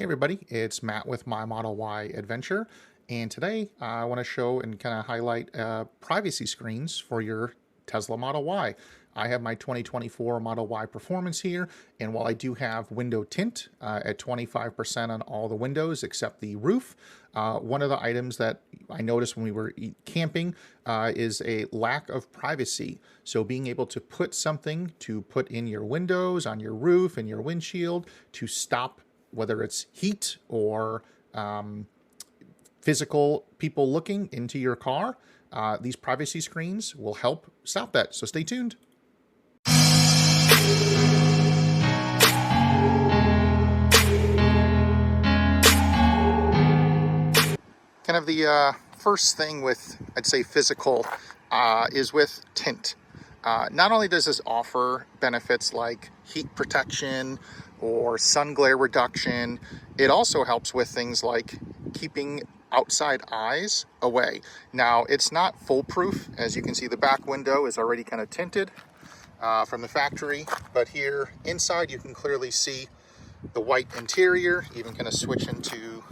Hey everybody, it's Matt with my Model Y adventure, and today I want to show and kind of highlight privacy screens for your Tesla Model Y. I have my 2024 Model Y Performance here, and while I do have window tint at 25% on all the windows except the roof, one of the items that I noticed when we were camping is a lack of privacy. So being able to put something to put in your windows, on your roof, in your windshield to stop whether it's heat or physical people looking into your car, these privacy screens will help stop that. So stay tuned. Kind of the first thing with, I'd say, physical is with tint. Not only does this offer benefits like heat protection or sun glare reduction, it also helps with things like keeping outside eyes away. Now, it's not foolproof. As you can see, the back window is already kind of tinted from the factory, but here inside you can clearly see the white interior. Even kind of switch into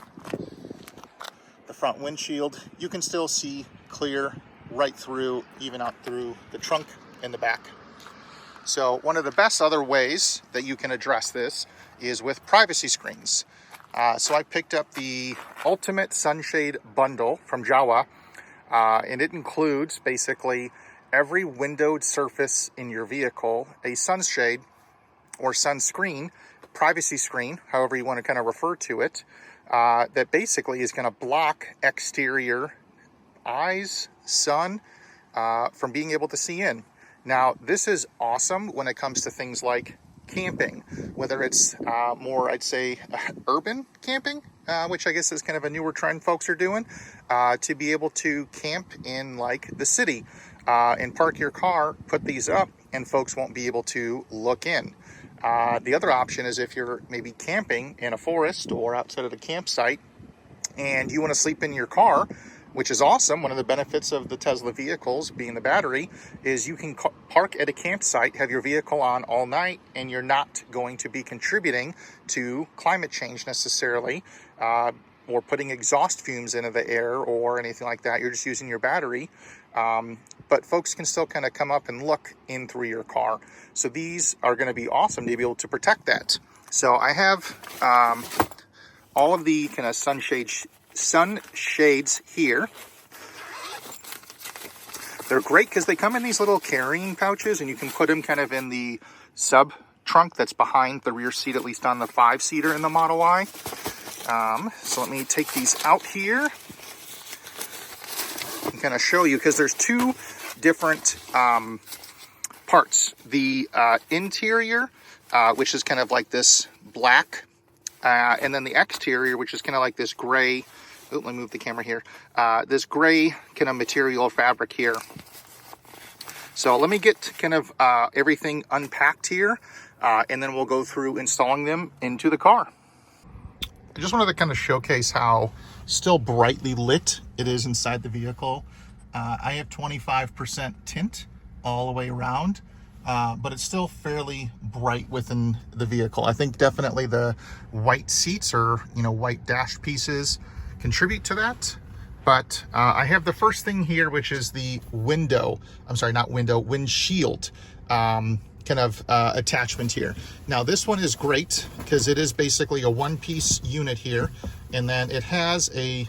the front windshield, you can still see clear right through, even out through the trunk in the back. So one of the best other ways that you can address this is with privacy screens. So I picked up the Ultimate Sunshade Bundle from Jowua, and it includes basically every windowed surface in your vehicle, a sunshade or sunscreen, privacy screen, however you want to kind of refer to it, that basically is going to block exterior eyes, sun, from being able to see in. Now, this is awesome when it comes to things like camping, whether it's more, I'd say, urban camping, which I guess is kind of a newer trend folks are doing, to be able to camp in like the city and park your car, put these up, and folks won't be able to look in. The other option is if you're maybe camping in a forest or outside of the campsite and you want to sleep in your car, which is awesome. One of the benefits of the Tesla vehicles being the battery is you can park at a campsite, have your vehicle on all night, and you're not going to be contributing to climate change necessarily, or putting exhaust fumes into the air or anything like that. You're just using your battery. But folks can still kind of come up and look in through your car. So these are going to be awesome to be able to protect that. So I have all of the kind of sunshades here. They're great because they come in these little carrying pouches, and you can put them kind of in the sub trunk that's behind the rear seat, at least on the 5-seater in the Model Y. So let me take these out here and kind of show you, because there's two different parts. The interior, which is kind of like this black, and then the exterior, which is kind of like this gray. Oh, let me move the camera here. This gray kind of material fabric here. So let me get kind of everything unpacked here, and then we'll go through installing them into the car. I just wanted to kind of showcase how still brightly lit it is inside the vehicle. I have 25% tint all the way around, but it's still fairly bright within the vehicle. I think definitely the white seats or, white dash pieces contribute to that. But I have the first thing here, which is the windshield kind of attachment here. Now this one is great because it is basically a one-piece unit here, and then it has a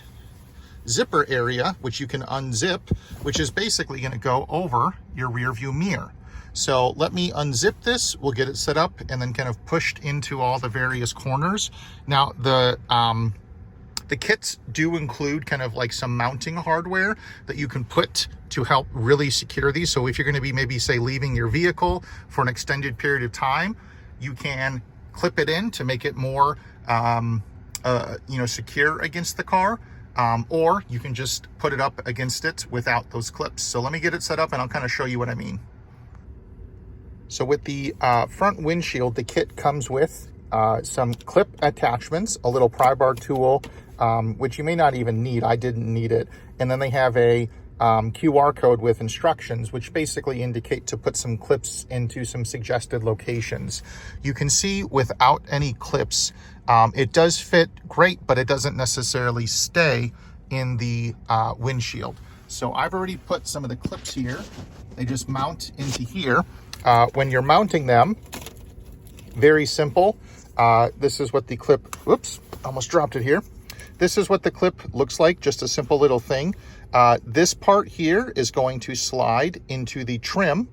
zipper area which you can unzip, which is basically going to go over your rear view mirror. So let me unzip this, we'll get it set up and then kind of pushed into all the various corners. Now the kits do include kind of like some mounting hardware that you can put to help really secure these. So if you're going to be maybe say leaving your vehicle for an extended period of time, you can clip it in to make it more secure against the car, or you can just put it up against it without those clips. So let me get it set up and I'll kind of show you what I mean. So with the front windshield, the kit comes with some clip attachments, a little pry bar tool, which you may not even need. I didn't need it. And then they have a QR code with instructions, which basically indicate to put some clips into some suggested locations. You can see without any clips, It does fit great, but it doesn't necessarily stay in the windshield. So I've already put some of the clips here. They just mount into here. When you're mounting them, very simple. This is what the clip, whoops, almost dropped it here. This is what the clip looks like, just a simple little thing. This part here is going to slide into the trim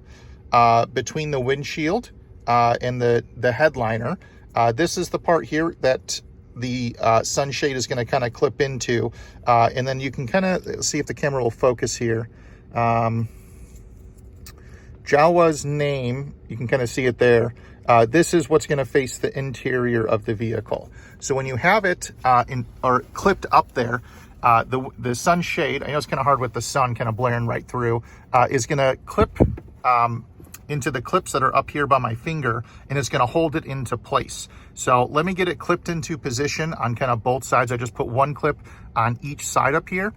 between the windshield and the headliner. This is the part here that the sunshade is going to kind of clip into, and then you can kind of see if the camera will focus here. Jowua's name, you can kind of see it there. This is what's going to face the interior of the vehicle. So when you have it clipped up there, the sunshade, I know it's kind of hard with the sun kind of blaring right through, is going to clip into the clips that are up here by my finger, and it's going to hold it into place. So let me get it clipped into position on kind of both sides. I just put one clip on each side up here,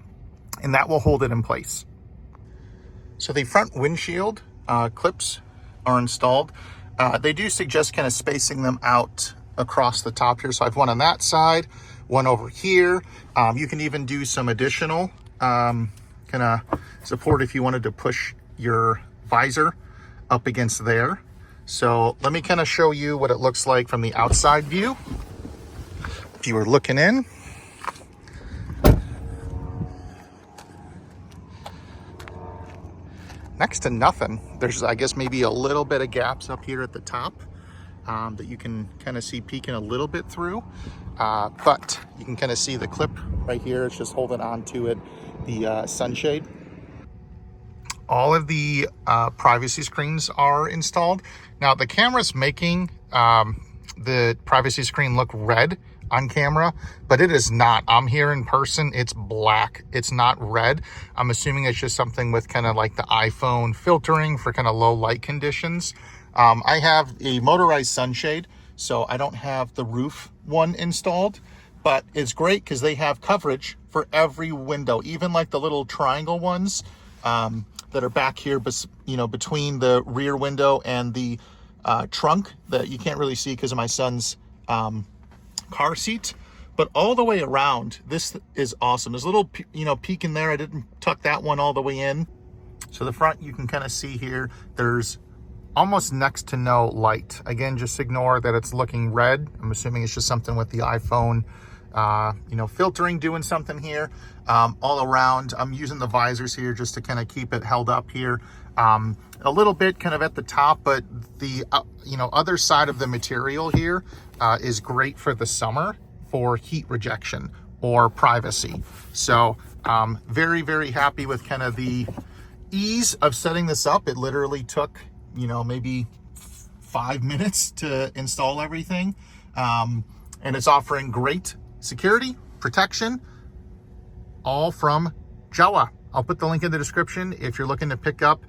and that will hold it in place. So the front windshield clips are installed. They do suggest kind of spacing them out across the top here. So I have one on that side, one over here. You can even do some additional kind of support if you wanted to push your visor up against there. So let me kind of show you what it looks like from the outside view. If you were looking in, next to nothing. There's, I guess, maybe a little bit of gaps up here at the top that you can kind of see peeking a little bit through. But you can kind of see the clip right here. It's just holding on to it, the sunshade. All of the privacy screens are installed. Now the camera's making the privacy screen look red on camera, but it is not. I'm here in person, it's black, it's not red. I'm assuming it's just something with kind of like the iPhone filtering for kind of low light conditions. I have a motorized sunshade, so I don't have the roof one installed, but it's great because they have coverage for every window, even like the little triangle ones that are back here, between the rear window and the trunk that you can't really see because of my son's car seat. But all the way around, this is awesome. There's a little, peek in there. I didn't tuck that one all the way in. So the front, you can kind of see here, there's almost next to no light. Again, just ignore that it's looking red. I'm assuming it's just something with the iPhone filtering, doing something here. All around, I'm using the visors here just to kind of keep it held up here. A little bit kind of at the top, but the other side of the material here is great for the summer for heat rejection or privacy. So very, very happy with kind of the ease of setting this up. It literally took, maybe 5 minutes to install everything. And it's offering great security, protection, all from Jowua. I'll put the link in the description if you're looking to pick up.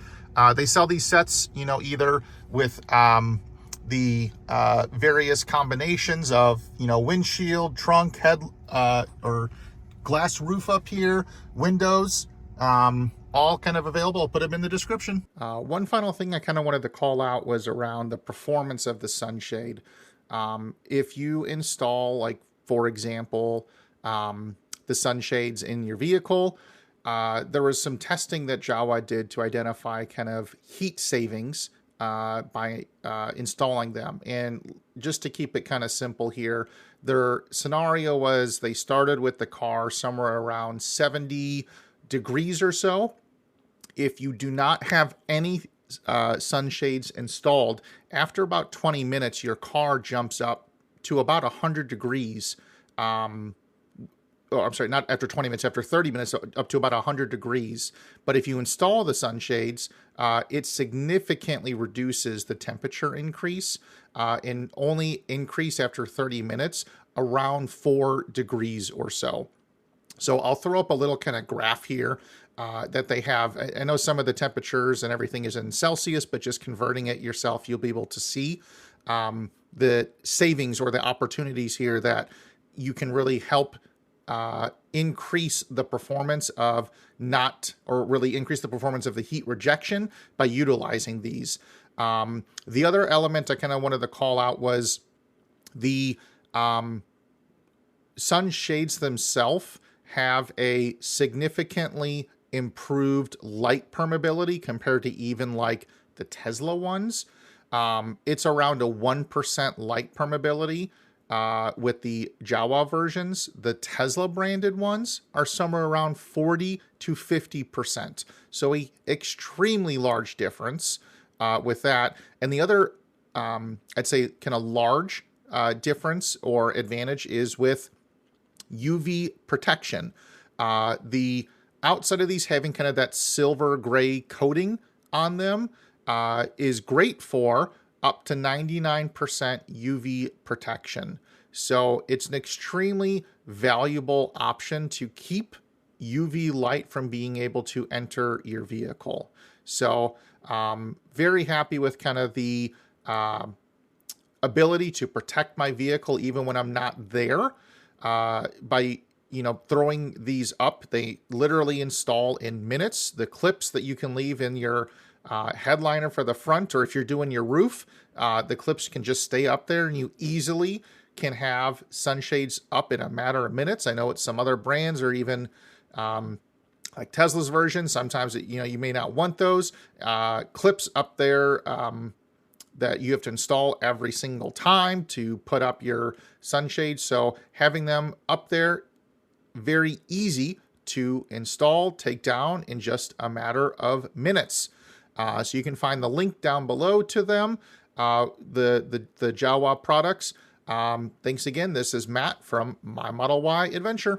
They sell these sets, either with the various combinations of, windshield, trunk, head, or glass roof up here, windows, all kind of available. I'll put them in the description. One final thing I kind of wanted to call out was around the performance of the sunshade. If you install, like, for example, the sunshades in your vehicle, there was some testing that Jowua did to identify kind of heat savings by installing them. And just to keep it kind of simple here, their scenario was they started with the car somewhere around 70 degrees or so. If you do not have any sunshades installed, after about 20 minutes, your car jumps up to about 100 degrees. I'm sorry, not after 20 minutes, after 30 minutes, up to about 100 degrees. But if you install the sunshades, it significantly reduces the temperature increase and only increase after 30 minutes around 4 degrees or so. So I'll throw up a little kind of graph here that they have. I know some of the temperatures and everything is in Celsius, but just converting it yourself, you'll be able to see the savings or the opportunities here that you can really help increase the performance of increase the performance of the heat rejection by utilizing these. The other element I kind of wanted to call out was the sunshades themselves have a significantly improved light permeability compared to even like the Tesla ones. It's around a 1% light permeability with the Jowua versions. The Tesla branded ones are somewhere around 40 to 50%. So a extremely large difference with that. And the other, I'd say kind of large difference or advantage is with UV protection. The outside of these having kind of that silver gray coating on them is great for up to 99% UV protection. So it's an extremely valuable option to keep UV light from being able to enter your vehicle. So very happy with kind of the ability to protect my vehicle even when I'm not there by throwing these up. They literally install in minutes. The clips that you can leave in your headliner for the front, or if you're doing your roof, the clips can just stay up there and you easily can have sunshades up in a matter of minutes. I know it's some other brands or even like Tesla's version. Sometimes you may not want those clips up there that you have to install every single time to put up your sunshade. So having them up there, very easy to install, take down in just a matter of minutes. So you can find the link down below to them, the Jowua products. Thanks again. This is Matt from My Model Y Adventure.